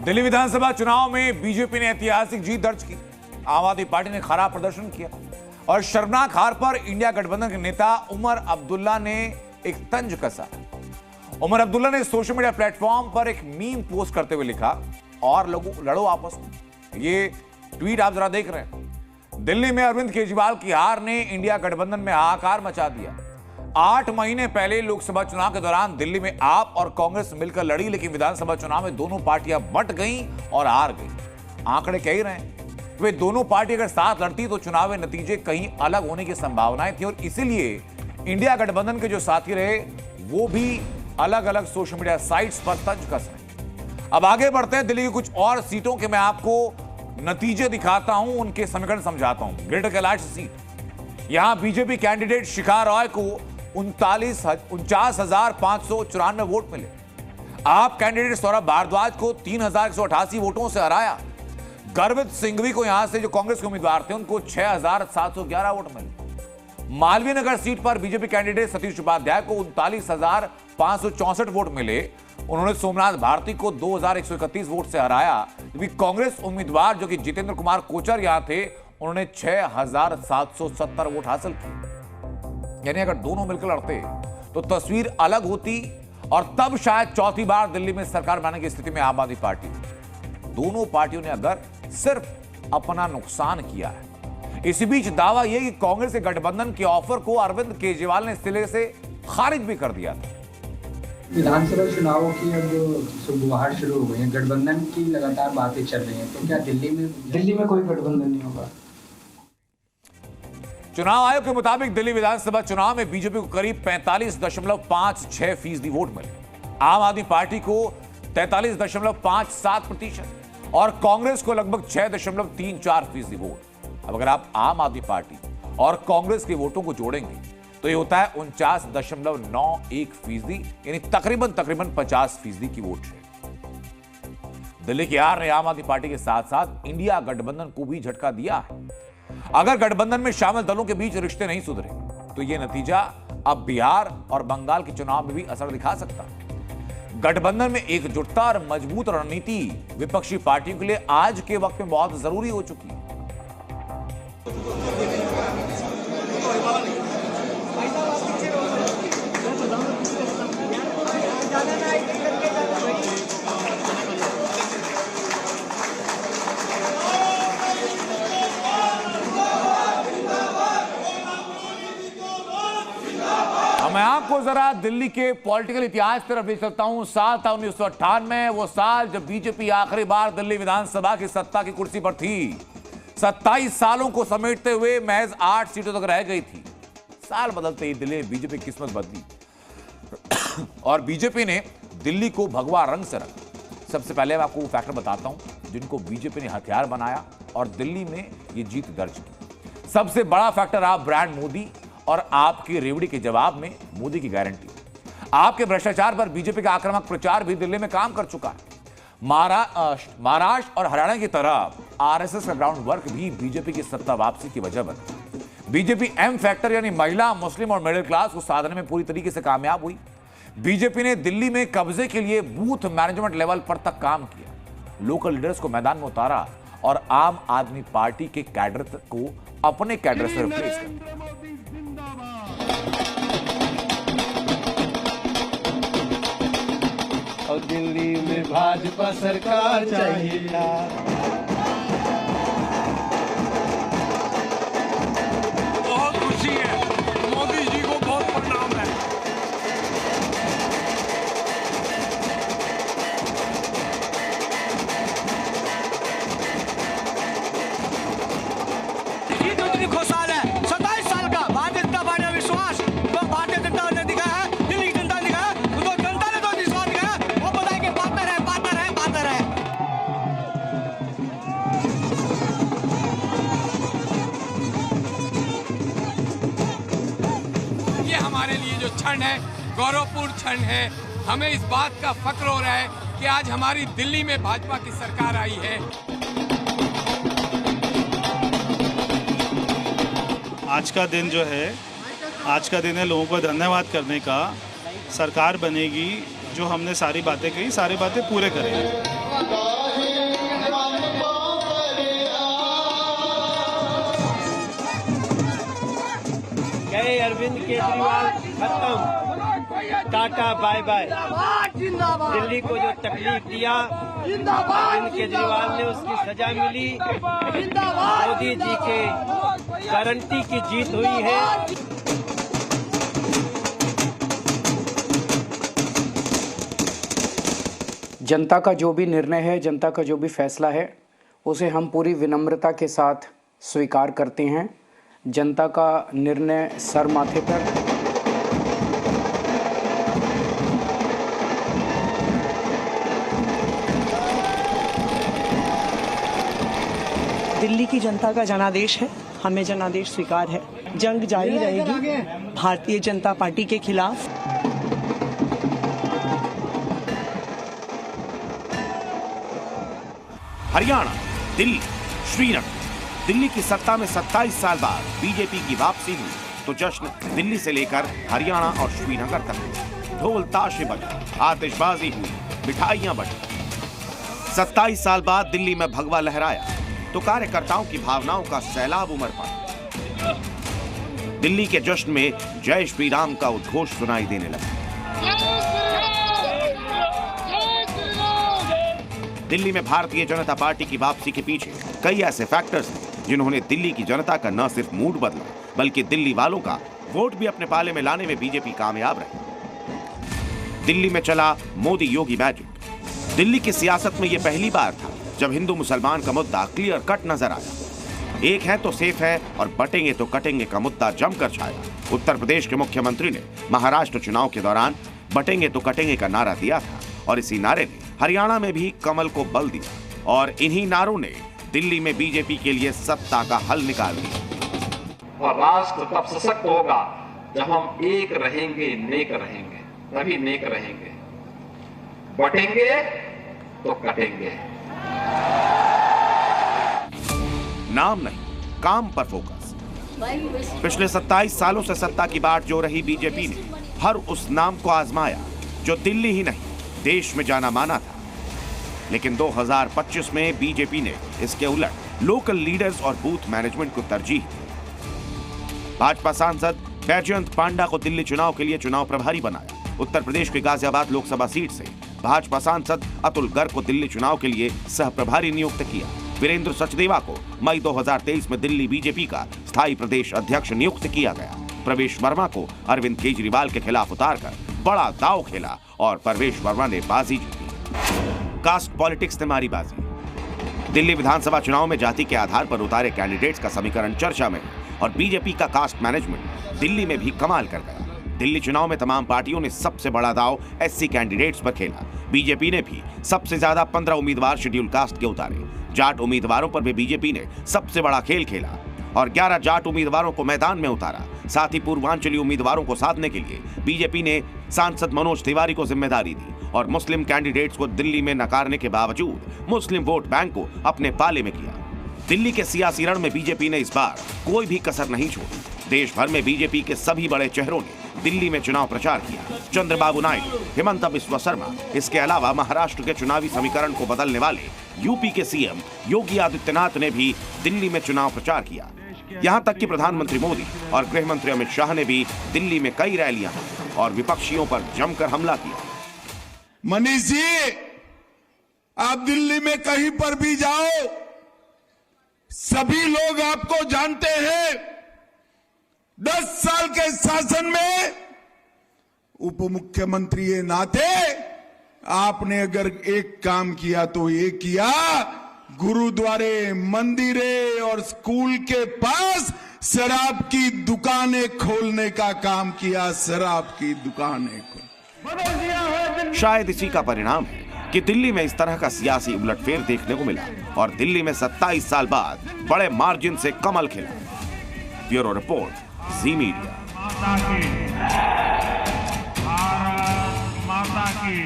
दिल्ली विधानसभा चुनाव में बीजेपी ने ऐतिहासिक जीत दर्ज की। आम आदमी पार्टी ने खराब प्रदर्शन किया और शर्मनाक हार पर इंडिया गठबंधन के नेता उमर अब्दुल्ला ने एक तंज कसा। उमर अब्दुल्ला ने सोशल मीडिया प्लेटफॉर्म पर एक मीम पोस्ट करते हुए लिखा, और लोगों लड़ो आपस में। ये ट्वीट आप जरा देख रहे हैं। दिल्ली में अरविंद केजरीवाल की हार ने इंडिया गठबंधन में हाहाकार मचा दिया। 8 महीने पहले लोकसभा चुनाव के दौरान दिल्ली में आप और कांग्रेस मिलकर लड़ी, लेकिन विधानसभा चुनाव में दोनों पार्टियां बंट गईं और हार गई। आंकड़े कह ही रहे हैं, वे दोनों पार्टी अगर साथ लड़ती तो चुनावी नतीजे कहीं अलग होने की संभावनाएं थी, और इसीलिए इंडिया गठबंधन के जो साथी रहे वो भी अलग अलग सोशल मीडिया साइट्स पर तंज कस रहे। अब आगे बढ़ते हैं। दिल्ली की कुछ और सीटों के मैं आपको नतीजे दिखाता हूं, उनके समीकरण समझाता हूं। ग्रेटर कैलाश सीट, यहां बीजेपी कैंडिडेट शिखा रॉय को 49,594 वोट मिले। आप कैंडिडेट सौरभ भारद्वाज को 3,188 वोटों से हराया। गर्वित सिंघवी को यहां से जो कांग्रेस के उम्मीदवार थे उनको 6,711 वोट मिले। मालवीय नगर सीट पर बीजेपी कैंडिडेट सतीश उपाध्याय को 39,564 वोट मिले। उन्होंने सोमनाथ भारती को 2,131 वोट से हराया। जबकि कांग्रेस उम्मीदवार जो कि जितेंद्र कुमार कोचर यहां थे, उन्होंने 6,770 वोट हासिल किए। यानी अगर दोनों मिलकर लड़ते तो तस्वीर अलग होती, और तब शायद चौथी बार दिल्ली में सरकार बनाने की स्थिति में आम आदमी पार्टी। दोनों पार्टियों ने अगर सिर्फ अपना नुकसान किया है। इसी बीच दावा यह कि कांग्रेस के गठबंधन के ऑफर को अरविंद केजरीवाल ने सिरे से खारिज भी कर दिया था। विधानसभा चुनावों की अब सुबुहार शुरू हो गई है, गठबंधन की लगातार बातें चल रही हैं, तो क्या दिल्ली में कोई गठबंधन नहीं होगा? चुनाव आयोग के मुताबिक दिल्ली विधानसभा चुनाव में बीजेपी को करीब 45.56% वोट मिले। आम आदमी पार्टी को 43.57% और कांग्रेस को लगभग 6.34% वोट। अब अगर आप आम आदमी पार्टी और कांग्रेस के वोटों को जोड़ेंगे तो ये होता है 49.91%, यानी तकरीबन 50% की वोट है। दिल्ली की हार ने आम आदमी पार्टी के साथ साथ इंडिया गठबंधन को भी झटका दिया है। अगर गठबंधन में शामिल दलों के बीच रिश्ते नहीं सुधरे तो यह नतीजा अब बिहार और बंगाल के चुनाव में भी असर दिखा सकता है। गठबंधन में एकजुटता और मजबूत रणनीति विपक्षी पार्टियों के लिए आज के वक्त में बहुत जरूरी हो चुकी है। मैं आपको जरा दिल्ली के पॉलिटिकल इतिहास की तरफ ले चलता हूं। साल था 1998, वो साल जब बीजेपी आखिरी बार दिल्ली विधानसभा की सत्ता की कुर्सी पर थी। 27 सालों को समेटते हुए महज 8 सीटों तक रह गई थी। साल बदलते ही दिल्ली में बीजेपी की किस्मत बदली और बीजेपी ने दिल्ली को भगवा रंग से रखा। सबसे पहले मैं आपको वो फैक्टर बताता हूं जिनको बीजेपी ने हथियार बनाया और दिल्ली में ये जीत दर्ज की। सबसे बड़ा फैक्टर आप ब्रांड मोदी और आपकी रेवड़ी के जवाब में मोदी की गारंटी। आपके भ्रष्टाचार पर बीजेपी का आक्रामक प्रचार भी दिल्ली में काम कर चुका है। महाराष्ट्र और हरियाणा की तरह आरएसएस का ग्राउंड वर्क भी बीजेपी की सत्ता वापसी की वजह बना। बीजेपी एम फैक्टर यानी महिला, मुस्लिम और मिडिल क्लास को साधने में पूरी तरीके से कामयाब हुई। बीजेपी ने दिल्ली में कब्जे के लिए बूथ मैनेजमेंट लेवल पर तक काम किया, लोकल लीडर्स को मैदान में उतारा और आम आदमी पार्टी के कैडर को अपने कैडर से रिप्लेस किया। और दिल्ली में भाजपा सरकार चाहिए। बहुत खुशी है, मोदी जी को बहुत प्रणाम है। ये जो इतनी खुशहाल है, 27 साल का भारतीय जनता पार्टी का विश्वास, तो भारतीय जनता ने दिखाया है, दिल्ली की जनता ने दिखाया है, उनको जनता ने तो विश्वास दिखाया है। वो बताए कि पार्टनर है, पार्टनर है, पार्टनर है। ये हमारे लिए जो क्षण है, गौरवपूर्ण क्षण है। हमें इस बात का फक्र हो रहा है कि आज हमारी दिल्ली में भाजपा की सरकार आई है। आज का दिन जो है, आज का दिन है लोगों को धन्यवाद करने का। सरकार बनेगी, जो हमने सारी बातें कही, सारी बातें पूरे करेंगे। केजरीवाल खत्म, टाटा बाय बाय। दिल्ली को जो तकलीफ दिया अरविंद केजरीवाल ने, उसकी सजा मिली। मोदी जी के गारंटी की जीत हुई है। जनता का जो भी निर्णय है, जनता का जो भी फैसला है, उसे हम पूरी विनम्रता के साथ स्वीकार करते हैं। जनता का निर्णय सर माथे पर। दिल्ली की जनता का जनादेश है, हमें जनादेश स्वीकार है। जंग जारी रहेगी भारतीय जनता पार्टी के खिलाफ। हरियाणा, दिल्ली, श्रीनगर। दिल्ली की सत्ता में 27 साल बाद बीजेपी की वापसी हुई तो जश्न दिल्ली से लेकर हरियाणा और श्रीनगर तक हुआ। ढोल ताशे बजे, आतिशबाजी हुई, मिठाइयां बटी। 27 साल बाद दिल्ली में भगवा लहराया तो कार्यकर्ताओं की भावनाओं का सैलाब उमड़ पड़ा। दिल्ली के जश्न में जय श्री राम का उद्घोष सुनाई देने लगा। दिल्ली में भारतीय जनता पार्टी की वापसी के पीछे कई ऐसे फैक्टर्स हैं जिन्होंने दिल्ली की जनता का न सिर्फ मूड बदला बल्कि दिल्ली वालों का वोट भी अपने पाले में लाने में बीजेपी कामयाब रही। दिल्ली में चला मोदी योगी मैजिक। दिल्ली की सियासत में यह पहली बार था जब हिंदू मुसलमान का मुद्दा क्लियर कट नजर आया। एक है तो सेफ है और बटेंगे तो कटेंगे का मुद्दा जमकर छाया। उत्तर प्रदेश के मुख्यमंत्री ने महाराष्ट्र चुनाव के दौरान बटेंगे तो कटेंगे का नारा दिया था और इसी नारे ने हरियाणा में भी कमल को बल दिया और इन्हीं नारों ने दिल्ली में बीजेपी के लिए सत्ता का हल निकाल दिया। और राष्ट्र तब सशक्त होगा जब हम एक रहेंगे, नेक रहेंगे, तभी नेक रहेंगे। बटेंगे तो कटेंगे। नाम नहीं, काम पर फोकस। पिछले 27 सालों से सत्ता की बाट जो रही बीजेपी ने हर उस नाम को आजमाया जो दिल्ली ही नहीं देश में जाना माना था। लेकिन 2025 में बीजेपी ने इसके उलट लोकल लीडर्स और बूथ मैनेजमेंट को तरजीह दी। भाजपा सांसद बैजयंत पांडा को दिल्ली चुनाव के लिए चुनाव प्रभारी बनाया। उत्तर प्रदेश के गाजियाबाद लोकसभा सीट से भाजपा सांसद अतुल गर्ग को दिल्ली चुनाव के लिए सह प्रभारी नियुक्त किया। वीरेंद्र सचदेवा को मई 2023 में दिल्ली बीजेपी का स्थायी प्रदेश अध्यक्ष नियुक्त किया गया। प्रवेश वर्मा को अरविंद केजरीवाल के खिलाफ उतारकर बड़ा दांव खेला और प्रवेश वर्मा ने बाजी जीती। कास्ट पॉलिटिक्स ने मारी बाजी। दिल्ली विधानसभा चुनाव में जाति के आधार पर उतारे कैंडिडेट्स का समीकरण चर्चा में और बीजेपी का कास्ट मैनेजमेंट दिल्ली में भी कमाल कर गया। दिल्ली चुनाव में तमाम पार्टियों ने सबसे बड़ा दांव एससी कैंडिडेट्स पर खेला। बीजेपी ने भी सबसे ज्यादा 15 उम्मीदवार शेड्यूल कास्ट के उतारे। जाट उम्मीदवारों पर भी बीजेपी ने सबसे बड़ा खेल खेला और 11 जाट उम्मीदवारों को मैदान में उतारा। साथ ही पूर्वांचली उम्मीदवारों को साधने के लिए बीजेपी ने सांसद मनोज तिवारी को जिम्मेदारी दी और मुस्लिम कैंडिडेट्स को दिल्ली में नकारने के बावजूद मुस्लिम वोट बैंक को अपने पाले में किया। दिल्ली के सियासी रण में बीजेपी ने इस बार कोई भी कसर नहीं छोड़ी। देश भर में बीजेपी के सभी बड़े चेहरों ने दिल्ली में चुनाव प्रचार किया। चंद्रबाबू नायडू, हिमंता बिस्वा शर्मा, इसके अलावा महाराष्ट्र के चुनावी समीकरण को बदलने वाले यूपी के सीएम योगी आदित्यनाथ ने भी दिल्ली में चुनाव प्रचार किया। यहाँ तक कि प्रधानमंत्री मोदी और गृह मंत्री अमित शाह ने भी दिल्ली में कई रैलियां और विपक्षियों पर जमकर हमला किया। मनीष जी, आप दिल्ली में कहीं पर भी जाओ, सभी लोग आपको जानते हैं। 10 साल के शासन में उप मुख्यमंत्री के नाते आपने अगर एक काम किया तो ये किया, गुरुद्वारे, मंदिरे और स्कूल के पास शराब की दुकानें खोलने का काम किया। शराब की दुकानें शायद इसी का परिणाम है कि दिल्ली में इस तरह का सियासी उलटफेर देखने को मिला और दिल्ली में 27 साल बाद बड़े मार्जिन से कमल खिला। ब्यूरो रिपोर्ट, जी मीडिया। भारत माता की